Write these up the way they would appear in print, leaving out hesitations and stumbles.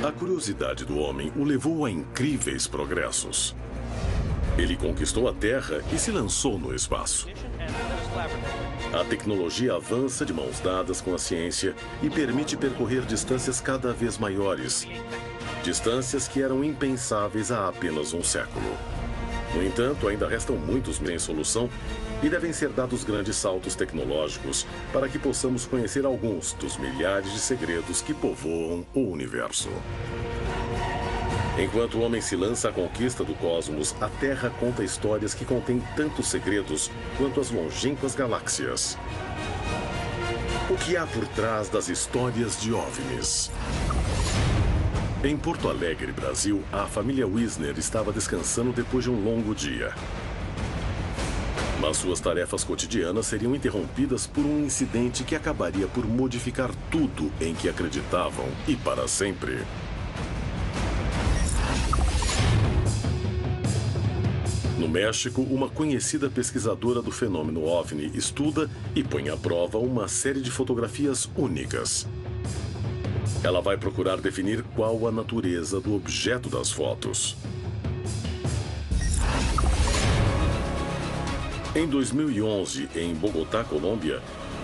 A curiosidade do homem o levou a incríveis progressos. Ele conquistou a Terra e se lançou no espaço. A tecnologia avança de mãos dadas com a ciência e permite percorrer distâncias cada vez maiores. Distâncias que eram impensáveis há apenas um século. No entanto, ainda restam muitos em solução e devem ser dados grandes saltos tecnológicos para que possamos conhecer alguns dos milhares de segredos que povoam o universo. Enquanto o homem se lança à conquista do cosmos, a Terra conta histórias que contêm tantos segredos quanto as longínquas galáxias. O que há por trás das histórias de OVNIs? Em Porto Alegre, Brasil, a família Wisner estava descansando depois de um longo dia. Mas suas tarefas cotidianas seriam interrompidas por um incidente que acabaria por modificar tudo em que acreditavam e para sempre. No México, uma conhecida pesquisadora do fenômeno OVNI estuda e põe à prova uma série de fotografias únicas. Ela vai procurar definir qual a natureza do objeto das fotos. Em 2011, em Bogotá, Colômbia,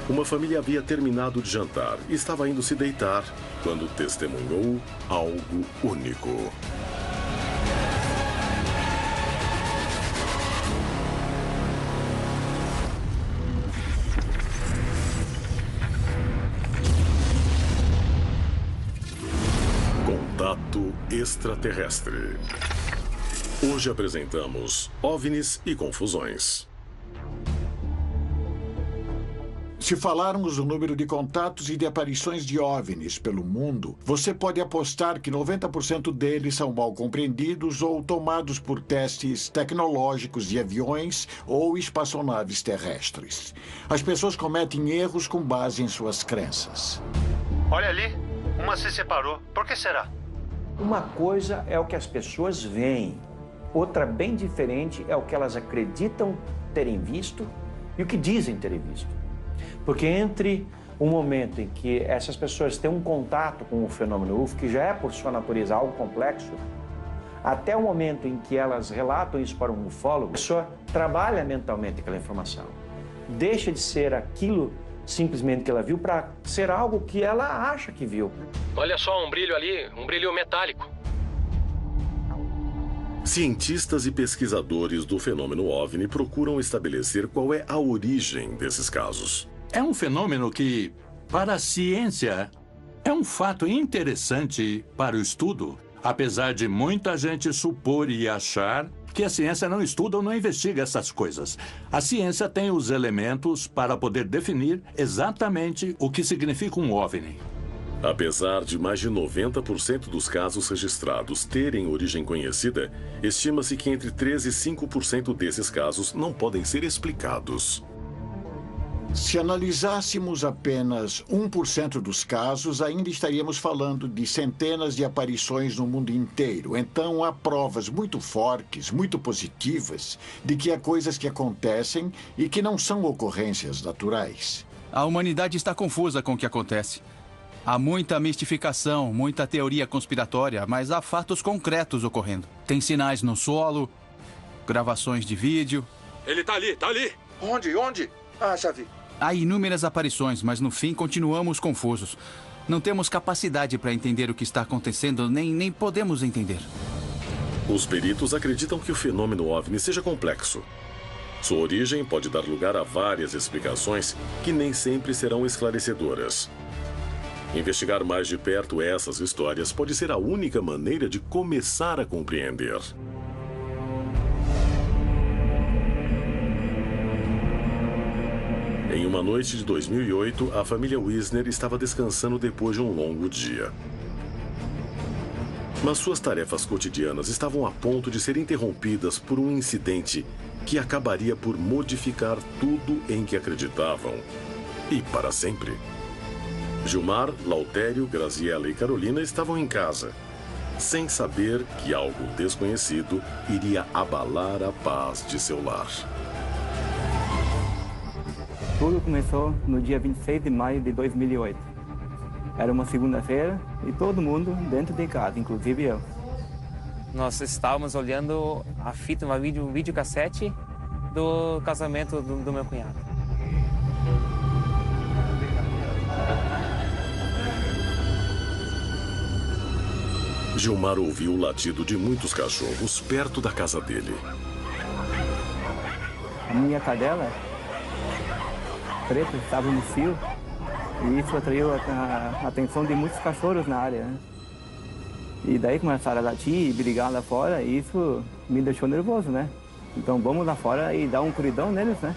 uma família havia terminado de jantar e estava indo se deitar quando testemunhou algo único. Contato extraterrestre. Hoje apresentamos OVNIs e confusões. Se falarmos do número de contatos e de aparições de OVNIs pelo mundo, você pode apostar que 90% deles são mal compreendidos ou tomados por testes tecnológicos de aviões ou espaçonaves terrestres. As pessoas cometem erros com base em suas crenças. Olha ali, uma se separou. Por que será? Uma coisa é o que as pessoas veem, outra bem diferente é o que elas acreditam terem visto e o que dizem terem visto. Porque entre o momento em que essas pessoas têm um contato com o fenômeno UFO, que já é por sua natureza algo complexo, até o momento em que elas relatam isso para um ufólogo, a pessoa trabalha mentalmente aquela informação. Deixa de ser aquilo simplesmente que ela viu para ser algo que ela acha que viu. Olha só, um brilho ali, um brilho metálico. Cientistas e pesquisadores do fenômeno OVNI procuram estabelecer qual é a origem desses casos. É um fenômeno que, para a ciência, é um fato interessante para o estudo, apesar de muita gente supor e achar que a ciência não estuda ou não investiga essas coisas. A ciência tem os elementos para poder definir exatamente o que significa um OVNI. Apesar de mais de 90% dos casos registrados terem origem conhecida, estima-se que entre 3% e 5% desses casos não podem ser explicados. Se analisássemos apenas 1% dos casos, ainda estaríamos falando de centenas de aparições no mundo inteiro. Então, há provas muito fortes, muito positivas, de que há coisas que acontecem e que não são ocorrências naturais. A humanidade está confusa com o que acontece. Há muita mistificação, muita teoria conspiratória, mas há fatos concretos ocorrendo. Tem sinais no solo, gravações de vídeo. Ele tá ali! Onde? Ah, já vi. Há inúmeras aparições, mas no fim continuamos confusos. Não temos capacidade para entender o que está acontecendo, nem podemos entender. Os peritos acreditam que o fenômeno OVNI seja complexo. Sua origem pode dar lugar a várias explicações que nem sempre serão esclarecedoras. Investigar mais de perto essas histórias pode ser a única maneira de começar a compreender. Em uma noite de 2008, a família Wisner estava descansando depois de um longo dia. Mas suas tarefas cotidianas estavam a ponto de ser interrompidas por um incidente que acabaria por modificar tudo em que acreditavam. E para sempre. Gilmar, Lautério, Graziella e Carolina estavam em casa, sem saber que algo desconhecido iria abalar a paz de seu lar. Tudo começou no dia 26 de maio de 2008. Era uma segunda-feira e todo mundo dentro de casa, inclusive eu. Nós estávamos olhando a fita, uma videocassete do casamento do meu cunhado. Gilmar ouviu o latido de muitos cachorros perto da casa dele. A minha cadela preta estava no cio e isso atraiu a atenção de muitos cachorros na área, né? E daí começaram a latir e brigar lá fora e isso me deixou nervoso, né? Então vamos lá fora e dar um curidão neles, né?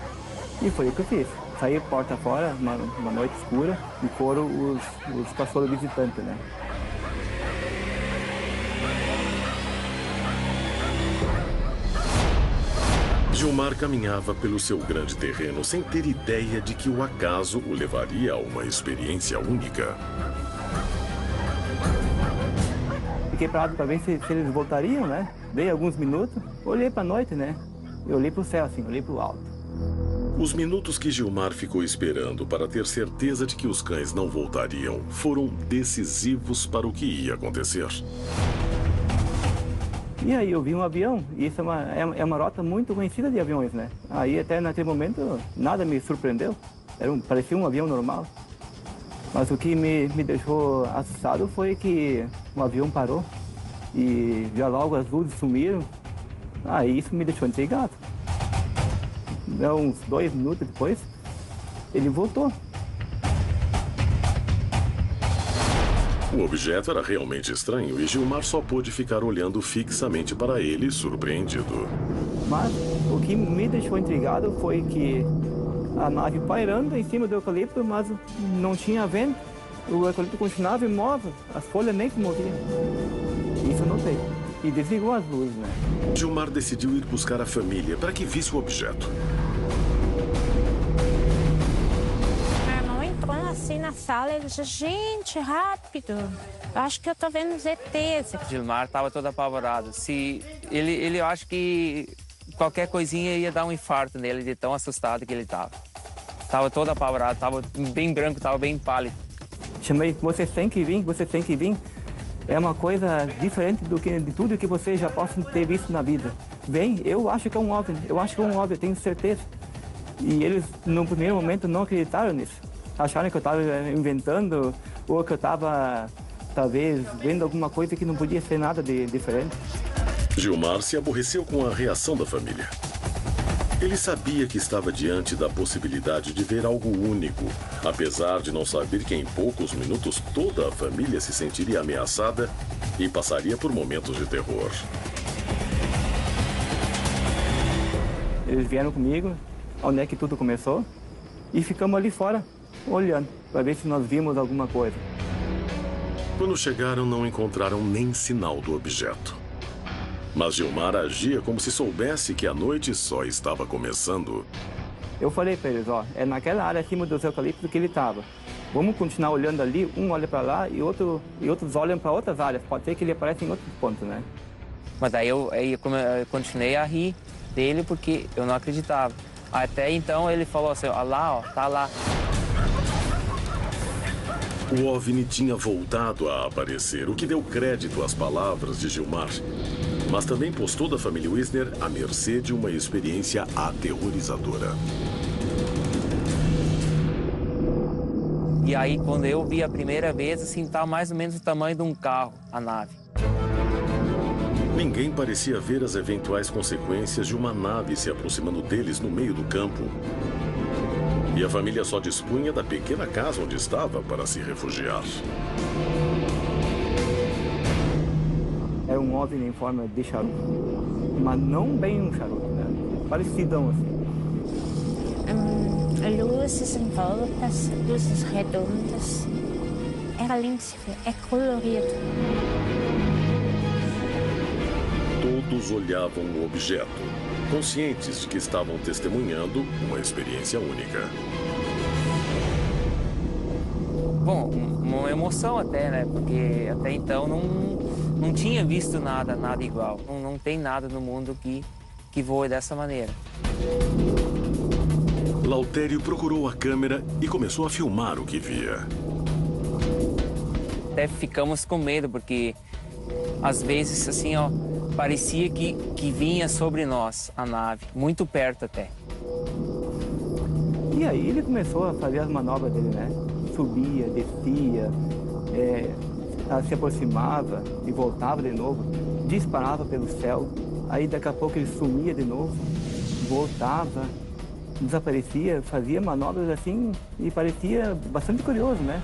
E foi o que eu fiz. Saí porta fora, uma noite escura, e foram os cachorros visitantes, né? Gilmar caminhava pelo seu grande terreno sem ter ideia de que o acaso o levaria a uma experiência única. Fiquei parado para ver se eles voltariam, né? Dei alguns minutos, olhei para a noite, né? Eu olhei para o céu, assim, olhei para o alto. Os minutos que Gilmar ficou esperando para ter certeza de que os cães não voltariam foram decisivos para o que ia acontecer. E aí eu vi um avião, e isso é uma rota muito conhecida de aviões, né? Aí até naquele momento nada me surpreendeu, parecia um avião normal. Mas o que me deixou assustado foi que o avião parou e já logo as luzes sumiram. Aí isso me deixou intrigado. Uns 2 minutos depois, ele voltou. O objeto era realmente estranho e Gilmar só pôde ficar olhando fixamente para ele, surpreendido. Mas o que me deixou intrigado foi que a nave pairando em cima do eucalipto, mas não tinha vento. O eucalipto continuava imóvel, as folhas nem se moviam. Isso eu notei. E desligou as luzes, né? Gilmar decidiu ir buscar a família para que visse o objeto. Assim na sala, ele disse, gente, rápido, eu acho que eu tô vendo os ETs. Gilmar estava todo apavorado. Eu acho que qualquer coisinha ia dar um infarto nele de tão assustado que ele estava. Estava todo apavorado, estava bem branco, estava bem pálido. Chamei, você tem que vir, você tem que vir. É uma coisa diferente de tudo que você já possa ter visto na vida. Vem, eu acho que é um OVNI, eu tenho certeza. E eles, no primeiro momento, não acreditaram nisso. Acharam que eu estava inventando ou que eu estava, talvez, vendo alguma coisa que não podia ser nada de diferente. Gilmar se aborreceu com a reação da família. Ele sabia que estava diante da possibilidade de ver algo único, apesar de não saber que em poucos minutos toda a família se sentiria ameaçada e passaria por momentos de terror. Eles vieram comigo, onde é que tudo começou, e ficamos ali fora, olhando, para ver se nós vimos alguma coisa. Quando chegaram, não encontraram nem sinal do objeto. Mas Gilmar agia como se soubesse que a noite só estava começando. Eu falei para eles, é naquela área acima dos eucaliptos que ele estava. Vamos continuar olhando ali, um olha para lá e outros olham para outras áreas. Pode ser que ele apareça em outros pontos, né? Mas daí eu continuei a rir dele porque eu não acreditava. Até então ele falou assim, ó lá, tá lá. O OVNI tinha voltado a aparecer, o que deu crédito às palavras de Gilmar. Mas também pôs toda a família Wisner à mercê de uma experiência aterrorizadora. E aí, quando eu vi a primeira vez, assim, tá mais ou menos o tamanho de um carro, a nave. Ninguém parecia ver as eventuais consequências de uma nave se aproximando deles no meio do campo. E a família só dispunha da pequena casa onde estava para se refugiar. Era um OVNI em forma de charuto, mas não bem um charuto, né? Parecidão assim. Luzes em voltas, luzes redondas. Era lindo de ver, é colorido. Todos olhavam o objeto, conscientes de que estavam testemunhando uma experiência única. Bom, uma emoção até, né? Porque até então não tinha visto nada igual. Não tem nada no mundo que voe dessa maneira. Lautério procurou a câmera e começou a filmar o que via. até ficamos com medo, porque às vezes, assim, ó, parecia que vinha sobre nós a nave, muito perto até. E aí ele começou a fazer as manobras dele, né? Subia, descia, se aproximava e voltava de novo, disparava pelo céu, aí daqui a pouco ele sumia de novo, voltava, desaparecia, fazia manobras assim e parecia bastante curioso, né?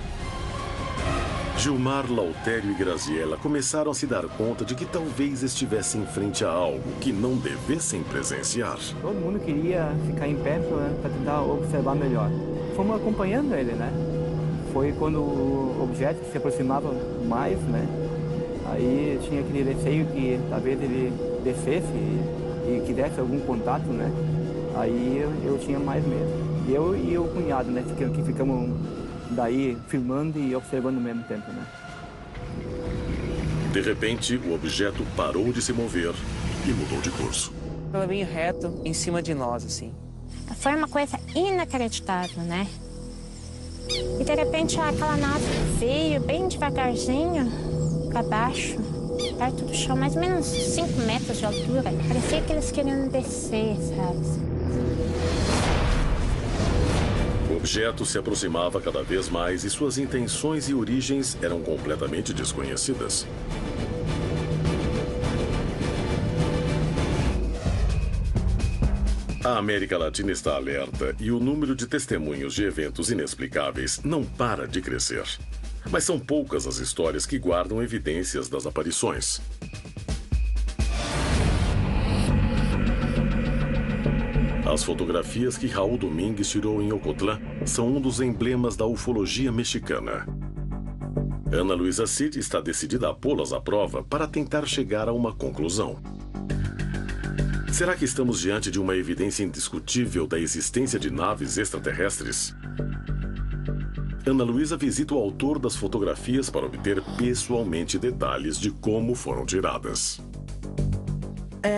Gilmar, Lautério e Graziella começaram a se dar conta de que talvez estivessem em frente a algo que não devessem presenciar. Todo mundo queria ficar em pé para tentar observar melhor. Fomos acompanhando ele, né? Foi quando o objeto se aproximava mais, né? Aí tinha aquele receio que talvez ele descesse e que desse algum contato, né? Aí eu tinha mais medo. Eu e o cunhado, né? Que ficamos daí filmando e observando ao mesmo tempo, né? De repente, o objeto parou de se mover e mudou de curso. Ela vinha reto em cima de nós, assim. Foi uma coisa inacreditável, né? E de repente aquela nave veio bem devagarzinho para baixo, perto do chão, mais ou menos 5 metros de altura. Parecia que eles queriam descer, sabe? O objeto se aproximava cada vez mais e suas intenções e origens eram completamente desconhecidas. A América Latina está alerta e o número de testemunhos de eventos inexplicáveis não para de crescer. Mas são poucas as histórias que guardam evidências das aparições. As fotografias que Raul Domingues tirou em Ocotlán são um dos emblemas da ufologia mexicana. Ana Luísa Cid está decidida a pô-las à prova para tentar chegar a uma conclusão. Será que estamos diante de uma evidência indiscutível da existência de naves extraterrestres? Ana Luísa visita o autor das fotografias para obter pessoalmente detalhes de como foram tiradas.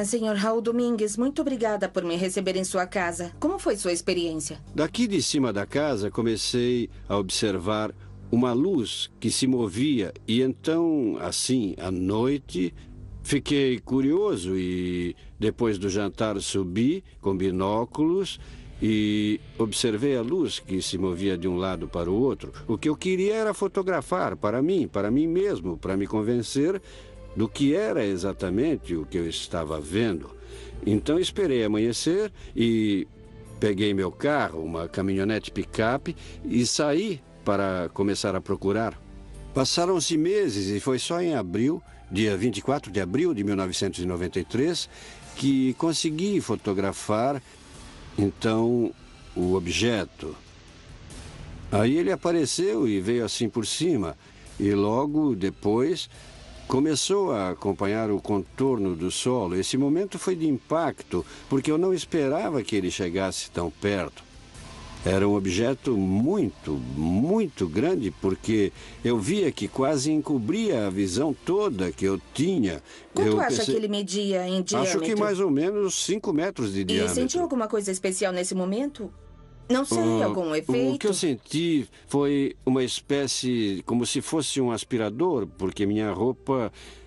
Senhor Raul Domingues, muito obrigada por me receber em sua casa. Como foi sua experiência? Daqui de cima da casa, comecei a observar uma luz que se movia. E então, assim, à noite, fiquei curioso e, depois do jantar, subi com binóculos e observei a luz que se movia de um lado para o outro. O que eu queria era fotografar para mim mesmo, para me convencer do que era exatamente o que eu estava vendo. Então esperei amanhecer e peguei meu carro, uma caminhonete picape, e saí para começar a procurar. Passaram-se meses e foi só em abril, dia 24 de abril de 1993, que consegui fotografar, então, o objeto. Aí ele apareceu e veio assim por cima, e logo depois começou a acompanhar o contorno do solo. Esse momento foi de impacto, porque eu não esperava que ele chegasse tão perto. Era um objeto muito, muito grande, porque eu via que quase encobria a visão toda que eu tinha. Quanto acha que ele media em diâmetro? Acho que mais ou menos 5 metros de diâmetro. E sentiu alguma coisa especial nesse momento? Não sei, algum efeito? O que eu senti foi uma espécie, como se fosse um aspirador, porque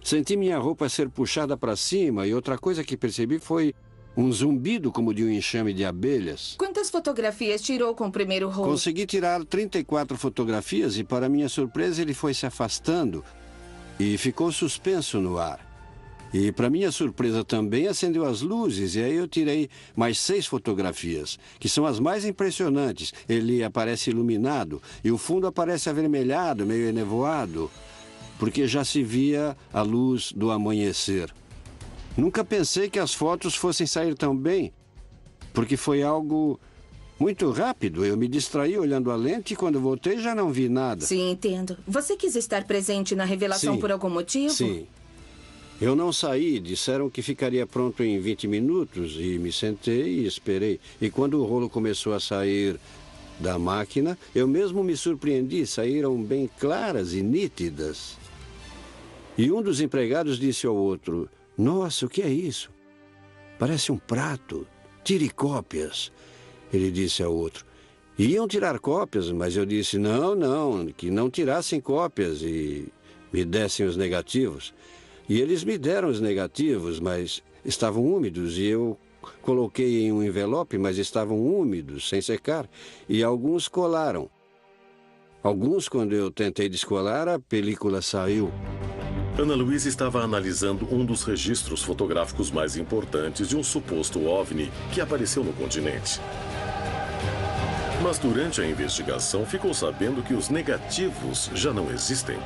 senti minha roupa ser puxada para cima, e outra coisa que percebi foi um zumbido como de um enxame de abelhas. Quantas fotografias tirou com o primeiro rolo? Consegui tirar 34 fotografias e, para minha surpresa, ele foi se afastando e ficou suspenso no ar. E, para minha surpresa também, acendeu as luzes, e aí eu tirei mais 6 fotografias, que são as mais impressionantes. Ele aparece iluminado e o fundo aparece avermelhado, meio enevoado, porque já se via a luz do amanhecer. Nunca pensei que as fotos fossem sair tão bem, porque foi algo muito rápido. Eu me distraí olhando a lente e quando voltei já não vi nada. Sim, entendo. Você quis estar presente na revelação por algum motivo? Sim. Eu não saí, disseram que ficaria pronto em 20 minutos e me sentei e esperei. E quando o rolo começou a sair da máquina, eu mesmo me surpreendi, saíram bem claras e nítidas. E um dos empregados disse ao outro: "Nossa, o que é isso? Parece um prato. Tire cópias." Ele disse ao outro: Iam tirar cópias, mas eu disse não, que não tirassem cópias e me dessem os negativos. E eles me deram os negativos, mas estavam úmidos e eu coloquei em um envelope, mas estavam úmidos, sem secar, e alguns colaram. Alguns, quando eu tentei descolar, a película saiu. Ana Luísa estava analisando um dos registros fotográficos mais importantes de um suposto OVNI que apareceu no continente. Mas durante a investigação ficou sabendo que os negativos já não existem.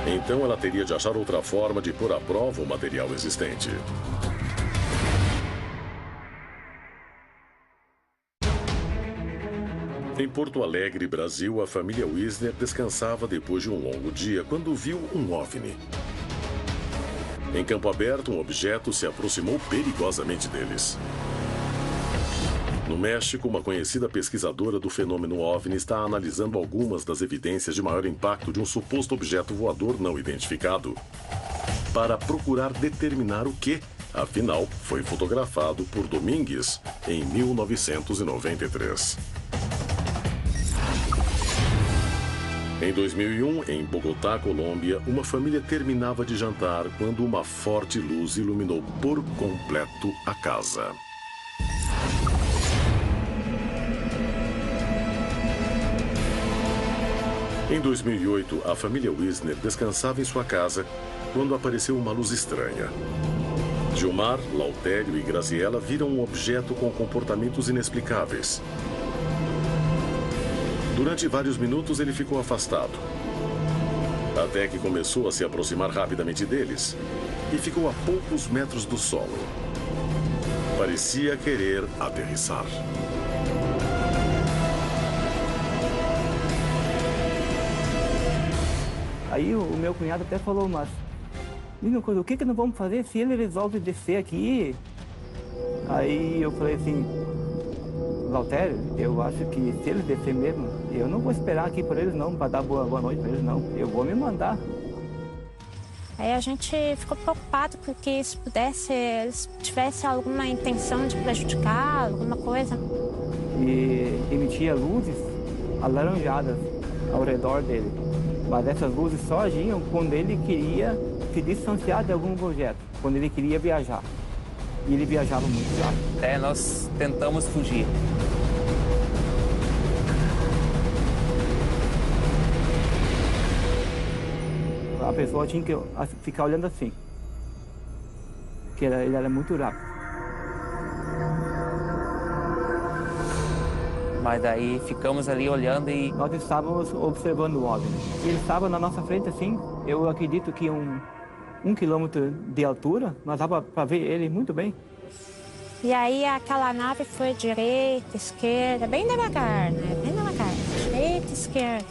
Então ela teria de achar outra forma de pôr à prova o material existente. Em Porto Alegre, Brasil, a família Wisner descansava depois de um longo dia quando viu um OVNI. Em campo aberto, um objeto se aproximou perigosamente deles. No México, uma conhecida pesquisadora do fenômeno OVNI está analisando algumas das evidências de maior impacto de um suposto objeto voador não identificado, para procurar determinar o que, afinal, foi fotografado por Domingues em 1993. Em 2001, em Bogotá, Colômbia, uma família terminava de jantar quando uma forte luz iluminou por completo a casa. Em 2008, a família Wisner descansava em sua casa quando apareceu uma luz estranha. Gilmar, Lautério e Graziella viram um objeto com comportamentos inexplicáveis. Durante vários minutos, ele ficou afastado, até que começou a se aproximar rapidamente deles e ficou a poucos metros do solo. Parecia querer aterrissar. Aí o meu cunhado até falou, mas o que nós vamos fazer se ele resolve descer aqui? Aí eu falei assim, Lautério, eu acho que se eles descer mesmo, eu não vou esperar aqui por eles não, para dar boa noite para eles não, eu vou me mandar. Aí a gente ficou preocupado porque se pudesse, eles tivessem alguma intenção de prejudicar, alguma coisa. E emitia luzes alaranjadas ao redor dele. Mas essas luzes só agiam quando ele queria se distanciar de algum objeto, quando ele queria viajar. E ele viajava muito rápido. Até nós tentamos fugir. A pessoa tinha que ficar olhando assim, que ele era muito rápido. Mas daí ficamos ali olhando e... Nós estávamos observando o OVNI. Ele estava na nossa frente assim, eu acredito que um quilômetro de altura, nós dava para ver ele muito bem. E aí aquela nave foi direita, esquerda, bem devagar, né? Bem devagar. Direita, esquerda.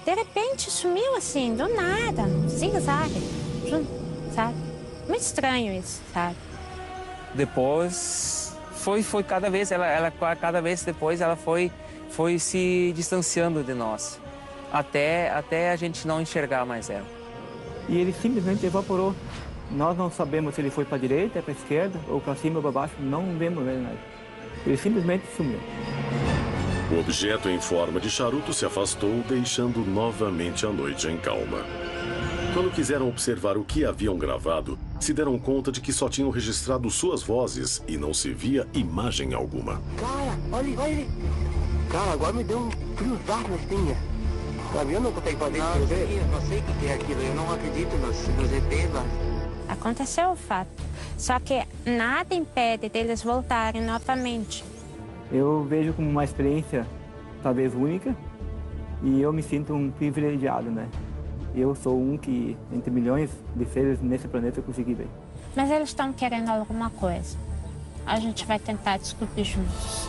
De repente sumiu assim, do nada, zigue-zague, sabe? Muito estranho isso, sabe? Depois foi cada vez, cada vez depois ela foi se distanciando de nós, até a gente não enxergar mais ela. E ele simplesmente evaporou. Nós não sabemos se ele foi para a direita, para a esquerda, ou para cima ou para baixo, não vemos ele nada. Ele simplesmente sumiu. O objeto em forma de charuto se afastou, deixando novamente a noite em calma. Quando quiseram observar o que haviam gravado, se deram conta de que só tinham registrado suas vozes e não se via imagem alguma. Cara, olha ele. Cara, agora me deu um friozaço na espinha. O avião não consegue fazer isso. Eu não sei o que é aquilo, eu não acredito nos ETs lá. Aconteceu o fato, só que nada impede deles voltarem novamente. Eu vejo como uma experiência talvez única e eu me sinto um privilegiado, né? Eu sou um que, entre milhões de seres nesse planeta, eu consegui ver. Mas eles estão querendo alguma coisa. A gente vai tentar descobrir juntos.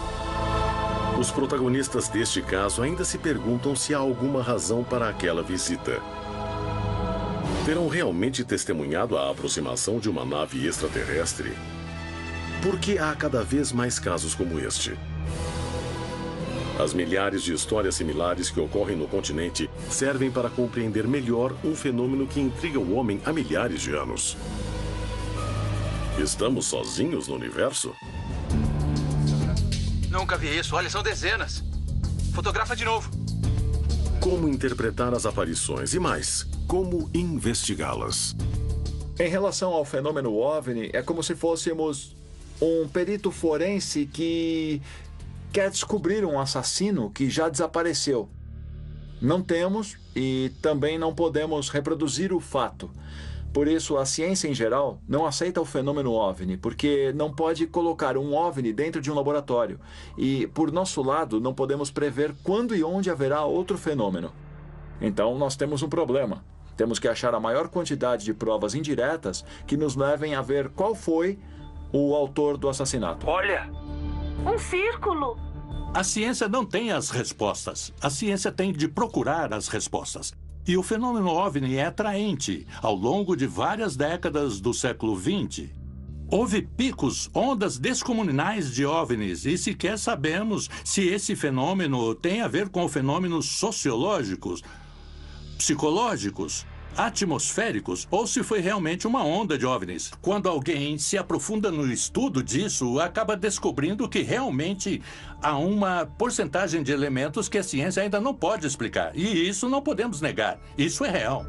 Os protagonistas deste caso ainda se perguntam se há alguma razão para aquela visita. Terão realmente testemunhado a aproximação de uma nave extraterrestre? Por que há cada vez mais casos como este? As milhares de histórias similares que ocorrem no continente servem para compreender melhor um fenômeno que intriga o homem há milhares de anos. Estamos sozinhos no universo? Nunca vi isso. Olha, são dezenas. Fotografa de novo. Como interpretar as aparições e mais, como investigá-las. Em relação ao fenômeno OVNI, é como se fôssemos um perito forense que quer descobrir um assassino que já desapareceu. Não temos e também não podemos reproduzir o fato. Por isso, a ciência em geral não aceita o fenômeno OVNI, porque não pode colocar um OVNI dentro de um laboratório. E, por nosso lado, não podemos prever quando e onde haverá outro fenômeno. Então, nós temos um problema. Temos que achar a maior quantidade de provas indiretas que nos levem a ver qual foi o autor do assassinato. Olha! Um círculo! A ciência não tem as respostas. A ciência tem de procurar as respostas. E o fenômeno OVNI é atraente. Ao longo de várias décadas do século XX, houve picos, ondas descomunais de OVNIs e sequer sabemos se esse fenômeno tem a ver com fenômenos sociológicos, psicológicos, atmosféricos ou se foi realmente uma onda de OVNIs. Quando alguém se aprofunda no estudo disso, acaba descobrindo que realmente há uma porcentagem de elementos que a ciência ainda não pode explicar. E isso não podemos negar. Isso é real.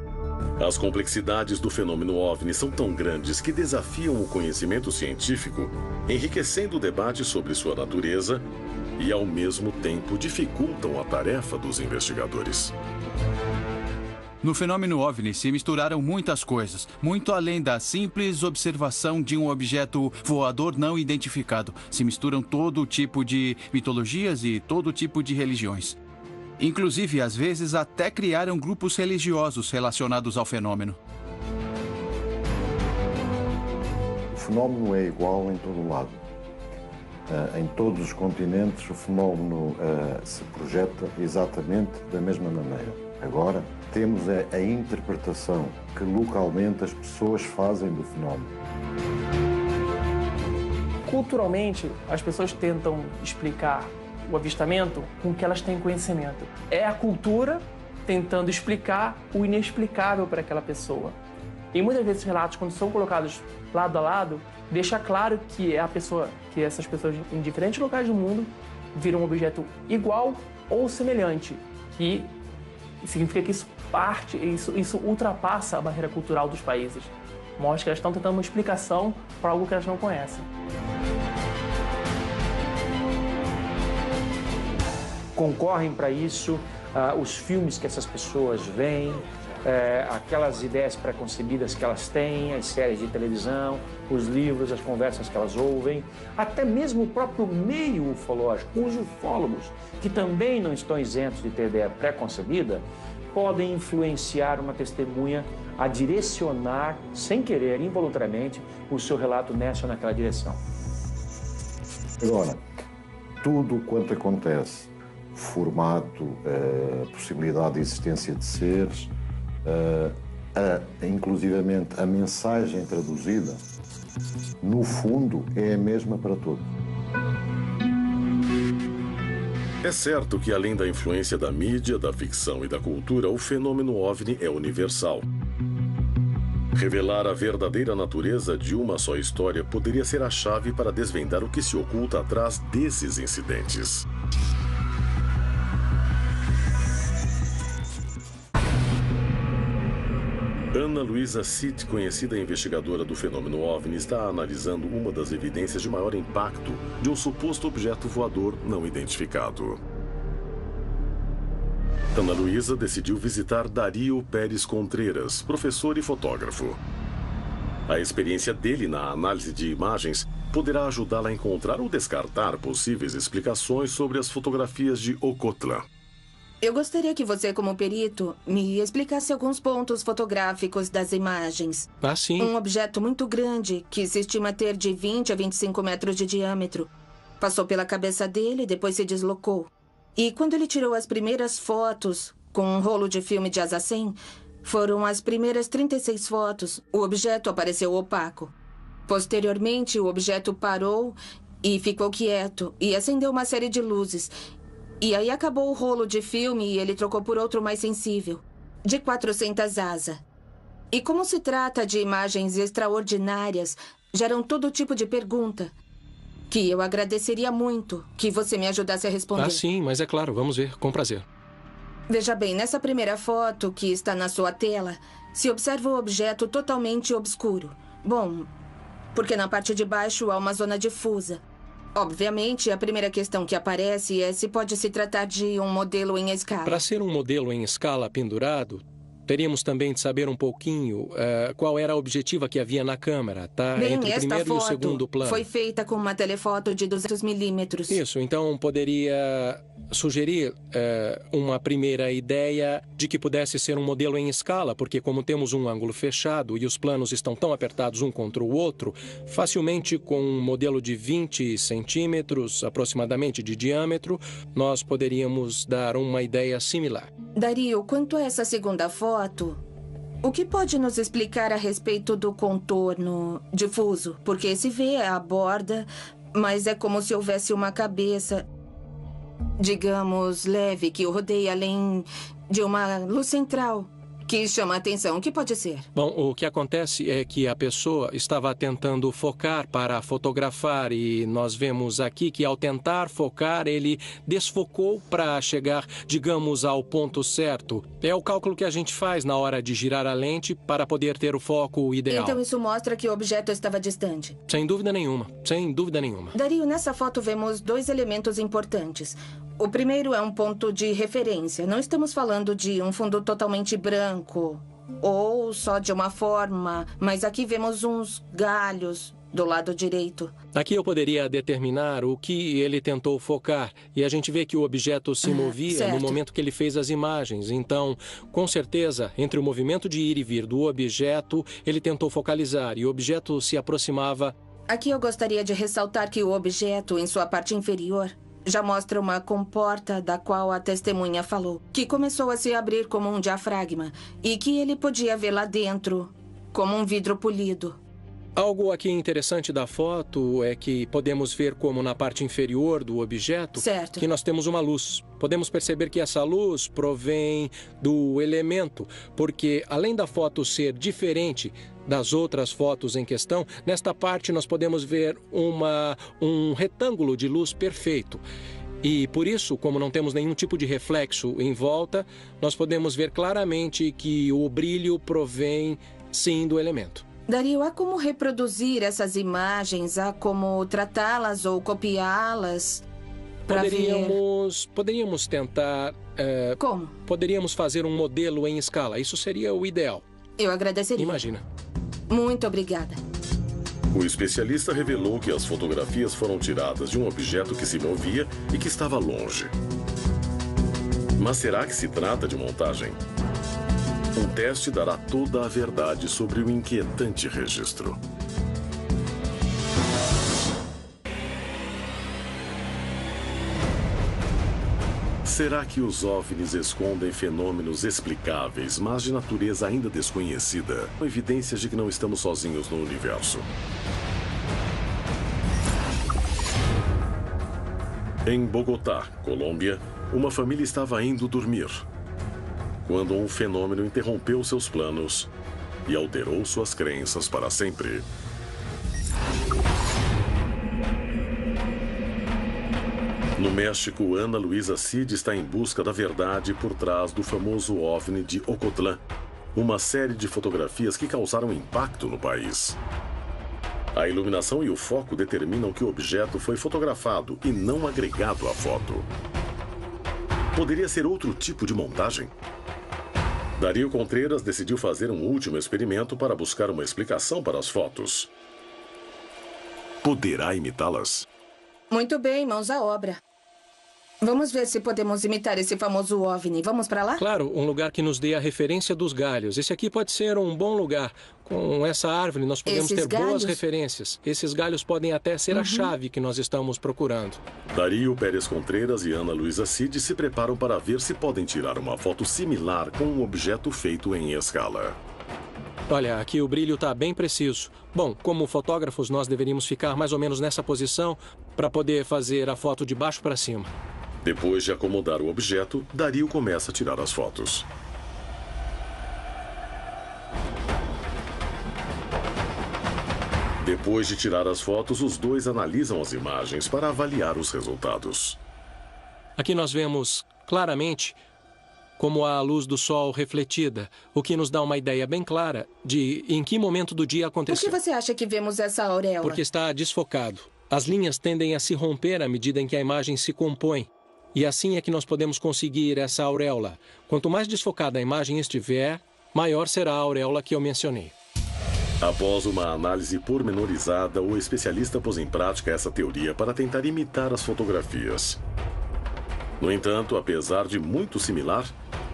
As complexidades do fenômeno OVNI são tão grandes que desafiam o conhecimento científico, enriquecendo o debate sobre sua natureza e, ao mesmo tempo, dificultam a tarefa dos investigadores. No fenômeno OVNI se misturaram muitas coisas, muito além da simples observação de um objeto voador não identificado. Se misturam todo tipo de mitologias e todo tipo de religiões. Inclusive, às vezes, até criaram grupos religiosos relacionados ao fenômeno. O fenómeno é igual em todo o lado. Em todos os continentes, o fenómeno se projeta exatamente da mesma maneira. Agora, temos a interpretação que localmente as pessoas fazem do fenómeno. Culturalmente, as pessoas tentam explicar o avistamento com o que elas têm conhecimento. É a cultura tentando explicar o inexplicável para aquela pessoa. E muitas vezes relatos, quando são colocados lado a lado, deixa claro que essas pessoas em diferentes locais do mundo viram um objeto igual ou semelhante, que significa que isso ultrapassa a barreira cultural dos países. Mostra que elas estão tentando uma explicação para algo que elas não conhecem. Concorrem para isso os filmes que essas pessoas veem, aquelas ideias preconcebidas que elas têm, as séries de televisão, os livros, as conversas que elas ouvem, até mesmo o próprio meio ufológico, os ufólogos, que também não estão isentos de ter ideia preconcebida, podem influenciar uma testemunha a direcionar, sem querer, involuntariamente, o seu relato nessa ou naquela direção. Agora, tudo quanto acontece, formato, possibilidade de existência de seres, inclusivamente a mensagem traduzida, no fundo, é a mesma para todos. É certo que, além da influência da mídia, da ficção e da cultura, o fenômeno OVNI é universal. Revelar a verdadeira natureza de uma só história poderia ser a chave para desvendar o que se oculta atrás desses incidentes. Ana Luísa Cid, conhecida investigadora do fenômeno OVNI, está analisando uma das evidências de maior impacto de um suposto objeto voador não identificado. Ana Luísa decidiu visitar Dario Pérez Contreras, professor e fotógrafo. A experiência dele na análise de imagens poderá ajudá-la a encontrar ou descartar possíveis explicações sobre as fotografias de Ocotlan. Eu gostaria que você, como perito, me explicasse alguns pontos fotográficos das imagens. Ah, sim. Um objeto muito grande, que se estima ter de 20 a 25 metros de diâmetro, passou pela cabeça dele e depois se deslocou. E quando ele tirou as primeiras fotos com um rolo de filme de Azazen, foram as primeiras 36 fotos. O objeto apareceu opaco. Posteriormente, o objeto parou e ficou quieto e acendeu uma série de luzes. E aí acabou o rolo de filme e ele trocou por outro mais sensível, de 400 ASA. E como se trata de imagens extraordinárias, geram todo tipo de pergunta. que eu agradeceria muito que você me ajudasse a responder. Ah, sim, mas é claro, vamos ver, com prazer. Veja bem, nessa primeira foto que está na sua tela, se observa o objeto totalmente obscuro. Bom, porque na parte de baixo há uma zona difusa. Obviamente, a primeira questão que aparece é se pode se tratar de um modelo em escala. Para ser um modelo em escala pendurado, teríamos também de saber um pouquinho qual era a objetiva que havia na câmera, tá? Bem, entre o esta primeiro foto e o segundo plano. foi feita com uma telefoto de 200 milímetros. Isso, então poderia sugerir uma primeira ideia de que pudesse ser um modelo em escala, porque como temos um ângulo fechado e os planos estão tão apertados um contra o outro, facilmente com um modelo de 20 centímetros aproximadamente de diâmetro, nós poderíamos dar uma ideia similar. Dario, quanto a essa segunda foto, o que pode nos explicar a respeito do contorno difuso? Porque se vê a borda, mas é como se houvesse uma cabeça, digamos, leve, que o rodeia além de uma luz central que chama a atenção. O que pode ser? Bom, o que acontece é que a pessoa estava tentando focar para fotografar e nós vemos aqui que ao tentar focar, ele desfocou para chegar, digamos, ao ponto certo. É o cálculo que a gente faz na hora de girar a lente para poder ter o foco ideal. Então isso mostra que o objeto estava distante. Sem dúvida nenhuma, sem dúvida nenhuma. Dario, nessa foto vemos dois elementos importantes. O primeiro é um ponto de referência. Não estamos falando de um fundo totalmente branco ou só de uma forma, mas aqui vemos uns galhos do lado direito. Aqui eu poderia determinar o que ele tentou focar e a gente vê que o objeto se movia no momento que ele fez as imagens. Então, com certeza, entre o movimento de ir e vir do objeto, ele tentou focalizar e o objeto se aproximava. Aqui eu gostaria de ressaltar que o objeto, em sua parte inferior, já mostra uma comporta da qual a testemunha falou, que começou a se abrir como um diafragma e que ele podia ver lá dentro como um vidro polido. Algo aqui interessante da foto é que podemos ver como na parte inferior do objeto que nós temos uma luz. Podemos perceber que essa luz provém do elemento, porque além da foto ser diferente das outras fotos em questão, nesta parte nós podemos ver um retângulo de luz perfeito. E por isso, como não temos nenhum tipo de reflexo em volta, nós podemos ver claramente que o brilho provém, sim, do elemento. Dario, há como reproduzir essas imagens? Há como tratá-las ou copiá-las para ver? Poderíamos tentar... Como? Poderíamos fazer um modelo em escala. Isso seria o ideal. Eu agradeceria. Imagina. Muito obrigada. O especialista revelou que as fotografias foram tiradas de um objeto que se movia e que estava longe. Mas será que se trata de montagem? Um teste dará toda a verdade sobre o inquietante registro. Será que os OVNIs escondem fenômenos explicáveis, mas de natureza ainda desconhecida? Evidências de que não estamos sozinhos no universo. Em Bogotá, Colômbia, uma família estava indo dormir quando um fenômeno interrompeu seus planos e alterou suas crenças para sempre. No México, Ana Luísa Cid está em busca da verdade por trás do famoso OVNI de Ocotlán, uma série de fotografias que causaram impacto no país. A iluminação e o foco determinam que o objeto foi fotografado e não agregado à foto. Poderia ser outro tipo de montagem? Dario Contreras decidiu fazer um último experimento para buscar uma explicação para as fotos. Poderá imitá-las? Muito bem, mãos à obra. Vamos ver se podemos imitar esse famoso OVNI. Vamos para lá? Claro, um lugar que nos dê a referência dos galhos. Esse aqui pode ser um bom lugar. Com essa árvore nós podemos ter boas referências. Esses galhos podem até ser a chave que nós estamos procurando. Dario Pérez Contreras e Ana Luísa Cid se preparam para ver se podem tirar uma foto similar com um objeto feito em escala. Olha, aqui o brilho está bem preciso. Bom, como fotógrafos, nós deveríamos ficar mais ou menos nessa posição para poder fazer a foto de baixo para cima. Depois de acomodar o objeto, Dario começa a tirar as fotos. Depois de tirar as fotos, os dois analisam as imagens para avaliar os resultados. Aqui nós vemos claramente como a luz do sol refletida, o que nos dá uma ideia bem clara de em que momento do dia aconteceu. Por que você acha que vemos essa auréola? Porque está desfocado. As linhas tendem a se romper à medida em que a imagem se compõe. E assim é que nós podemos conseguir essa auréola. Quanto mais desfocada a imagem estiver, maior será a auréola que eu mencionei. Após uma análise pormenorizada, o especialista pôs em prática essa teoria para tentar imitar as fotografias. No entanto, apesar de muito similar,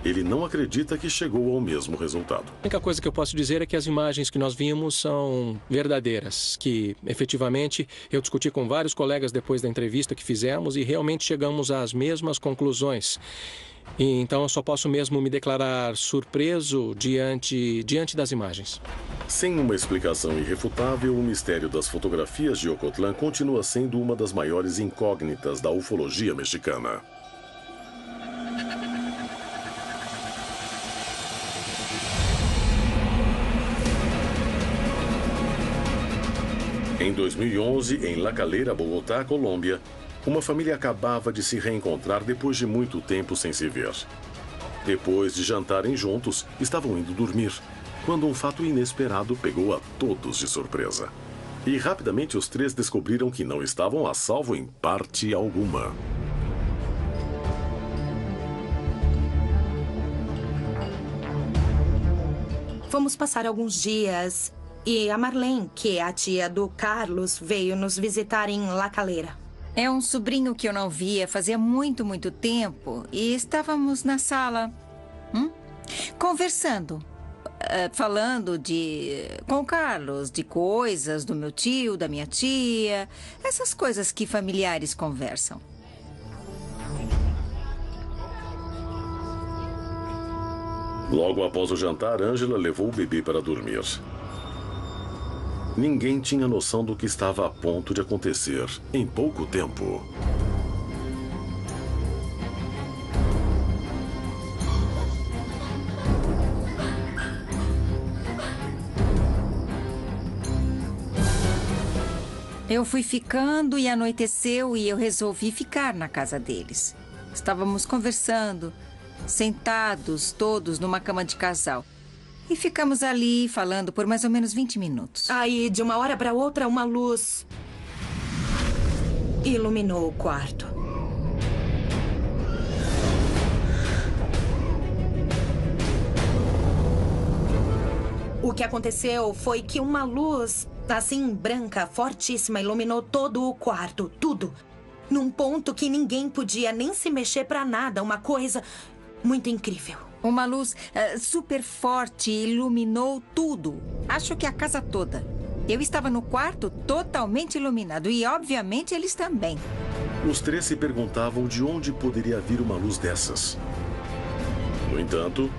ele não acredita que chegou ao mesmo resultado. A única coisa que eu posso dizer é que as imagens que nós vimos são verdadeiras, que efetivamente eu discuti com vários colegas depois da entrevista que fizemos e realmente chegamos às mesmas conclusões. E então eu só posso mesmo me declarar surpreso diante das imagens. Sem uma explicação irrefutável, o mistério das fotografias de Ocotlán continua sendo uma das maiores incógnitas da ufologia mexicana. Em 2011, em La Calera, Bogotá, Colômbia, uma família acabava de se reencontrar depois de muito tempo sem se ver. Depois de jantarem juntos, estavam indo dormir, quando um fato inesperado pegou a todos de surpresa. E rapidamente os três descobriram que não estavam a salvo em parte alguma. Fomos passar alguns dias e a Marlene, que é a tia do Carlos, veio nos visitar em La Calera. É um sobrinho que eu não via fazia muito, muito tempo. E estávamos na sala, conversando, falando com o Carlos, de coisas do meu tio, da minha tia, essas coisas que familiares conversam. Logo após o jantar, Ângela levou o bebê para dormir. Ninguém tinha noção do que estava a ponto de acontecer em pouco tempo. Eu fui ficando e anoiteceu e eu resolvi ficar na casa deles. Estávamos conversando, sentados todos numa cama de casal. E ficamos ali falando por mais ou menos 20 minutos. Aí, de uma hora para outra, uma luz iluminou o quarto. O que aconteceu foi que uma luz, assim, branca, fortíssima, iluminou todo o quarto, tudo. Num ponto que ninguém podia nem se mexer para nada, uma coisa muito incrível. Uma luz super forte iluminou tudo. Acho que a casa toda. Eu estava no quarto totalmente iluminado e, obviamente, eles também. Os três se perguntavam de onde poderia vir uma luz dessas. No entanto,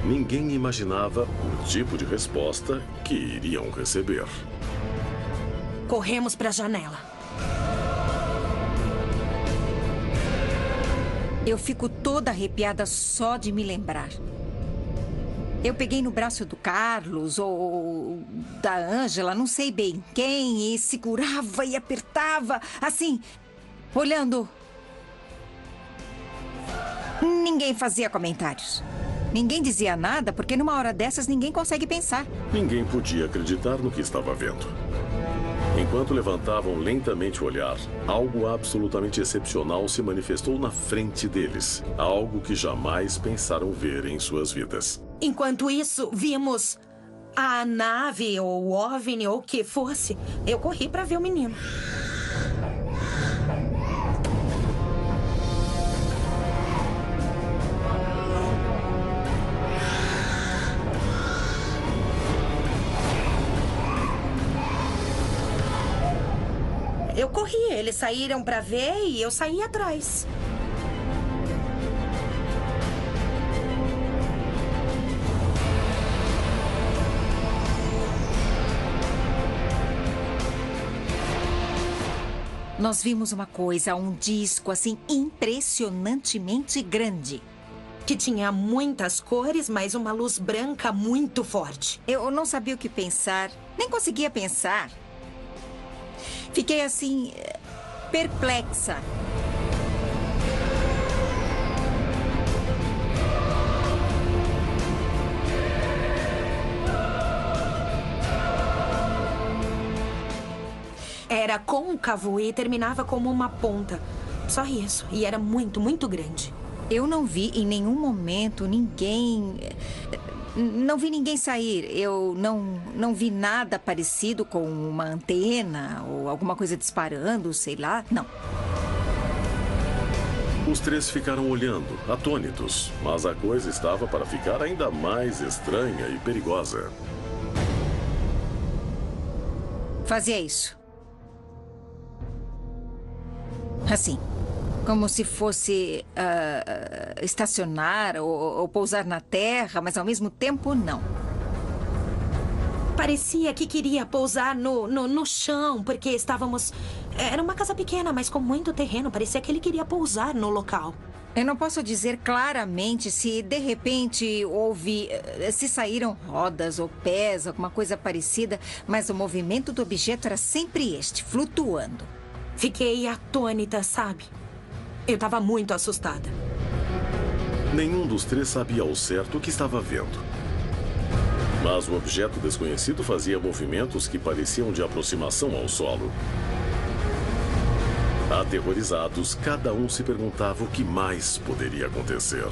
ninguém imaginava o tipo de resposta que iriam receber. Corremos para a janela. Eu fico toda arrepiada só de me lembrar. Eu peguei no braço do Carlos ou da Ângela, não sei bem quem, e segurava e apertava, assim, olhando. Ninguém fazia comentários. Ninguém dizia nada, porque numa hora dessas ninguém consegue pensar. Ninguém podia acreditar no que estava vendo. Enquanto levantavam lentamente o olhar, algo absolutamente excepcional se manifestou na frente deles. Algo que jamais pensaram ver em suas vidas. Enquanto isso, vimos a nave ou o OVNI ou o que fosse. Eu corri para ver o menino. Eu corri, eles saíram para ver e eu saí atrás. Nós vimos uma coisa, um disco assim impressionantemente grande. Que tinha muitas cores, mas uma luz branca muito forte. Eu não sabia o que pensar, nem conseguia pensar. Fiquei assim, perplexa. Era côncavo e terminava como uma ponta. Só isso. E era muito, muito grande. Eu não vi em nenhum momento ninguém... Não vi ninguém sair. Eu não vi nada parecido com uma antena ou alguma coisa disparando, sei lá. Não. Os três ficaram olhando, atônitos, mas a coisa estava para ficar ainda mais estranha e perigosa. Fazia isso. Assim, como se fosse estacionar ou pousar na terra, mas ao mesmo tempo não. Parecia que queria pousar no chão, porque estávamos... Era uma casa pequena, mas com muito terreno. Parecia que ele queria pousar no local. Eu não posso dizer claramente se, de repente, houve... Se saíram rodas ou pés, alguma coisa parecida, mas o movimento do objeto era sempre este, flutuando. Fiquei atônita, sabe? Eu estava muito assustada. Nenhum dos três sabia ao certo o que estava vendo. Mas o objeto desconhecido fazia movimentos que pareciam de aproximação ao solo. Aterrorizados, cada um se perguntava o que mais poderia acontecer.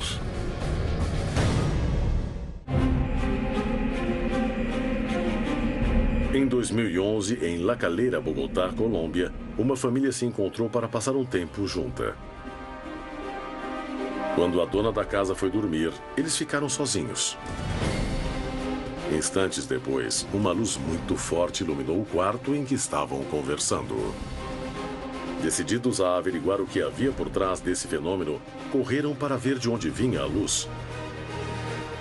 Em 2011, em La Calera, Bogotá, Colômbia, uma família se encontrou para passar um tempo junta. Quando a dona da casa foi dormir, eles ficaram sozinhos. Instantes depois, uma luz muito forte iluminou o quarto em que estavam conversando. Decididos a averiguar o que havia por trás desse fenômeno, correram para ver de onde vinha a luz.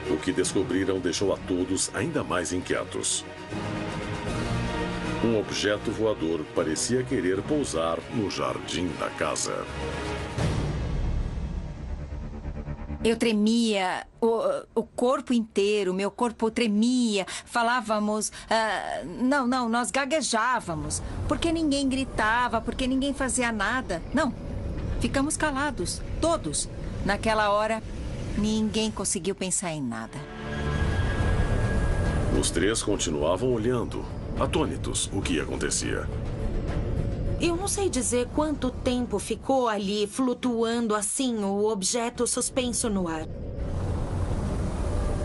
O que descobriram deixou a todos ainda mais inquietos. Um objeto voador parecia querer pousar no jardim da casa. Eu tremia, o corpo inteiro, meu corpo tremia. Falávamos... nós gaguejávamos. Porque ninguém gritava, porque ninguém fazia nada. Não, ficamos calados, todos. Naquela hora, ninguém conseguiu pensar em nada. Os três continuavam olhando, atônitos, o que acontecia. Eu não sei dizer quanto tempo ficou ali flutuando assim, o objeto suspenso no ar.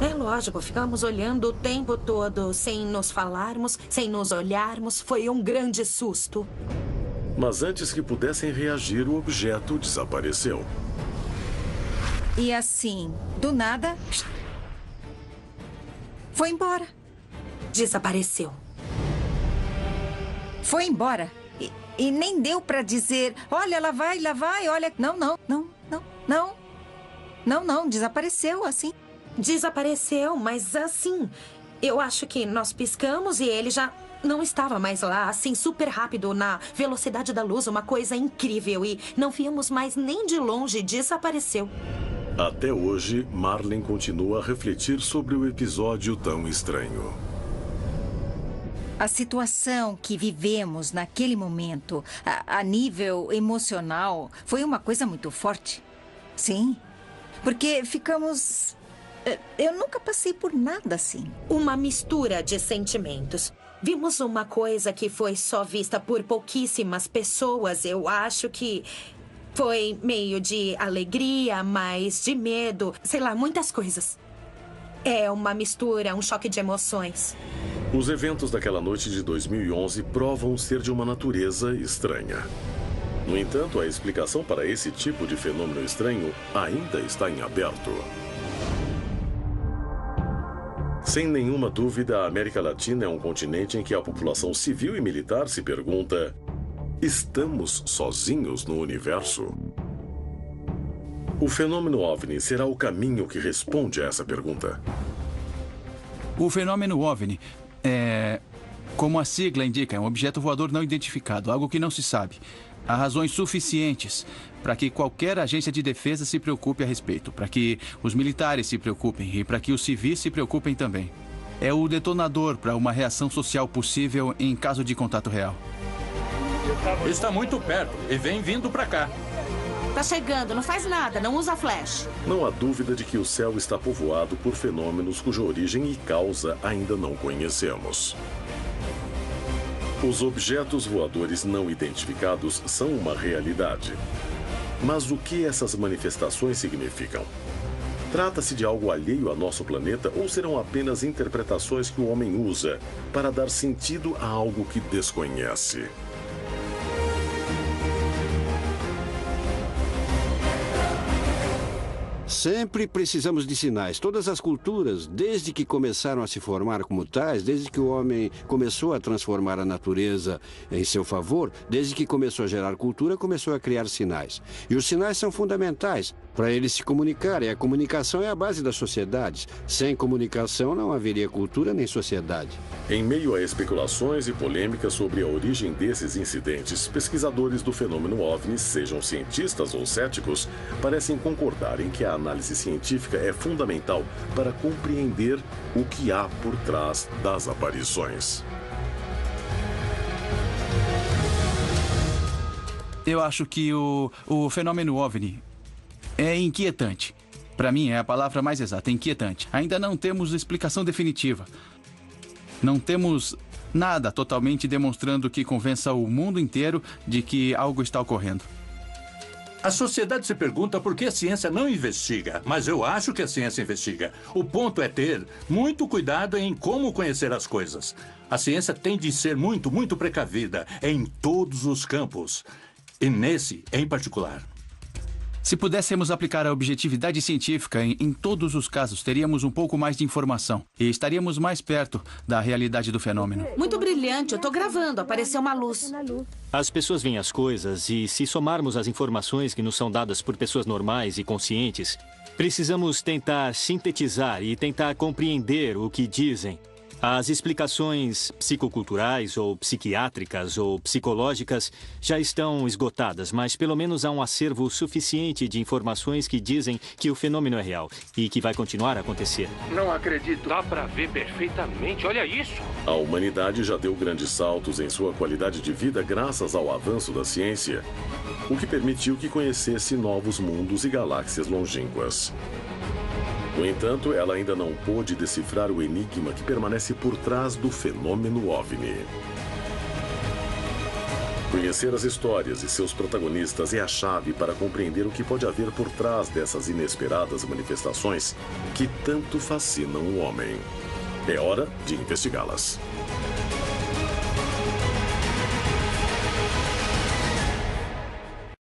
É lógico, ficamos olhando o tempo todo, sem nos falarmos, sem nos olharmos. Foi um grande susto. Mas antes que pudessem reagir, o objeto desapareceu. E assim, do nada, foi embora. Desapareceu. Foi embora. E nem deu para dizer, olha, lá vai, olha... Não, desapareceu assim. Desapareceu, mas assim, eu acho que nós piscamos e ele já não estava mais lá, assim, super rápido, na velocidade da luz, uma coisa incrível. E não víamos mais nem de longe, desapareceu. Até hoje, Marlene continua a refletir sobre o episódio tão estranho. A situação que vivemos naquele momento, a nível emocional, foi uma coisa muito forte. Sim, porque ficamos... Eu nunca passei por nada assim. Uma mistura de sentimentos. Vimos uma coisa que foi só vista por pouquíssimas pessoas. Eu acho que foi meio de alegria, mas de medo. Sei lá, muitas coisas. É uma mistura, um choque de emoções. Os eventos daquela noite de 2011 provam ser de uma natureza estranha. No entanto, a explicação para esse tipo de fenômeno estranho ainda está em aberto. Sem nenhuma dúvida, a América Latina é um continente em que a população civil e militar se pergunta: estamos sozinhos no universo? O fenômeno OVNI será o caminho que responde a essa pergunta. O fenômeno OVNI é, como a sigla indica, é um objeto voador não identificado, algo que não se sabe. Há razões suficientes para que qualquer agência de defesa se preocupe a respeito, para que os militares se preocupem e para que os civis se preocupem também. É o detonador para uma reação social possível em caso de contato real. Está muito perto e vem vindo para cá. Tá chegando, não faz nada, não usa flash. Não há dúvida de que o céu está povoado por fenômenos cuja origem e causa ainda não conhecemos. Os objetos voadores não identificados são uma realidade. Mas o que essas manifestações significam? Trata-se de algo alheio a nosso planeta ou serão apenas interpretações que o homem usa para dar sentido a algo que desconhece? Sempre precisamos de sinais. Todas as culturas, desde que começaram a se formar como tais, desde que o homem começou a transformar a natureza em seu favor, desde que começou a gerar cultura, começou a criar sinais. E os sinais são fundamentais para eles se comunicarem. A comunicação é a base das sociedades. Sem comunicação não haveria cultura nem sociedade. Em meio a especulações e polêmicas sobre a origem desses incidentes, pesquisadores do fenômeno OVNI, sejam cientistas ou céticos, parecem concordar em que a análise científica é fundamental para compreender o que há por trás das aparições. Eu acho que o fenômeno OVNI é inquietante. Para mim, é a palavra mais exata, inquietante. Ainda não temos explicação definitiva. Não temos nada totalmente demonstrando que convença o mundo inteiro de que algo está ocorrendo. A sociedade se pergunta por que a ciência não investiga, mas eu acho que a ciência investiga. O ponto é ter muito cuidado em como conhecer as coisas. A ciência tem de ser muito precavida em todos os campos, e nesse em particular. Se pudéssemos aplicar a objetividade científica em todos os casos, teríamos um pouco mais de informação e estaríamos mais perto da realidade do fenômeno. Muito brilhante, eu tô gravando, apareceu uma luz. As pessoas veem as coisas e, se somarmos as informações que nos são dadas por pessoas normais e conscientes, precisamos tentar sintetizar e tentar compreender o que dizem. As explicações psicoculturais ou psiquiátricas ou psicológicas já estão esgotadas, mas pelo menos há um acervo suficiente de informações que dizem que o fenômeno é real e que vai continuar a acontecer. Não acredito. Dá pra ver perfeitamente, olha isso. A humanidade já deu grandes saltos em sua qualidade de vida graças ao avanço da ciência, o que permitiu que conhecesse novos mundos e galáxias longínquas. No entanto, ela ainda não pôde decifrar o enigma que permanece por trás do fenômeno OVNI. Conhecer as histórias e seus protagonistas é a chave para compreender o que pode haver por trás dessas inesperadas manifestações que tanto fascinam o homem. É hora de investigá-las.